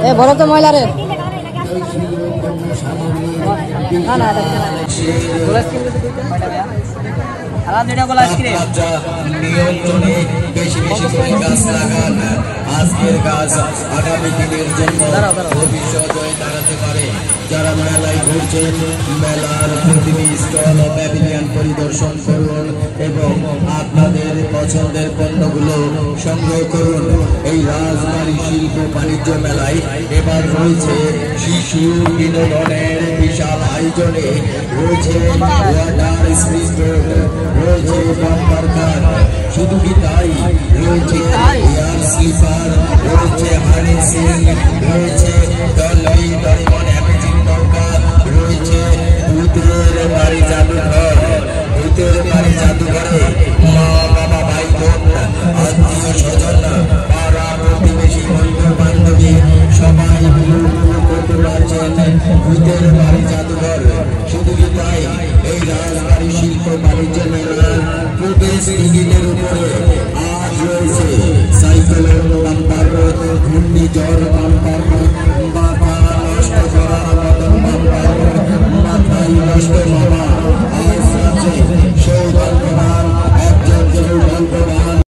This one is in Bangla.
এ বড় তো ময়লা রে না না নিয়ন্ত্রণে বেশি বেশি করে গাছ লাগান। আজকের গাছ আগামী দিনের জন্য ভবিষ্যৎ হয়ে দাঁড়াতে পারে। যারা মেলায় ঘুরছেন মেলার প্রতিটি স্টল ও প্যাভিলিয়ন পরিদর্শন করুন এবং আপনাদের পছন্দের পণ্যগুলো সংগ্রহ করুন। এই রাজবাড়ী শিল্প বাণিজ্য মেলায় এবার রয়েছে শিশু বিনোদনের বিশাল আয়োজনে, রয়েছে ওয়াটার স্পিড, রয়েছে বাম্পার কার, শুধু কি তাই, রয়েছে এয়ার স্লিপার, রয়েছে হার্নেসিং, রয়েছে ডলফি ডায়মন্ড অ্যামেজিং নৌকা, রয়েছে ভূতের বাড়ি জাদুঘর। ভূতের বাড়ি জাদুঘরে মা বাবা ভাই বোন আত্মীয় স্বজন পাড়া প্রতিবেশী বন্ধু বান্ধবী সবাই করতে পারছেন ভূতের বাড়ি জাদুঘর। শুধু কি তাই, এই রাজবাড়ী শিল্প বাণিজ্য মেলার প্রবেশ টিকিটের উপরে আজ রয়েছে সাইকেলের বাম্পার, ঘূর্ণিঝড় বাম্পার,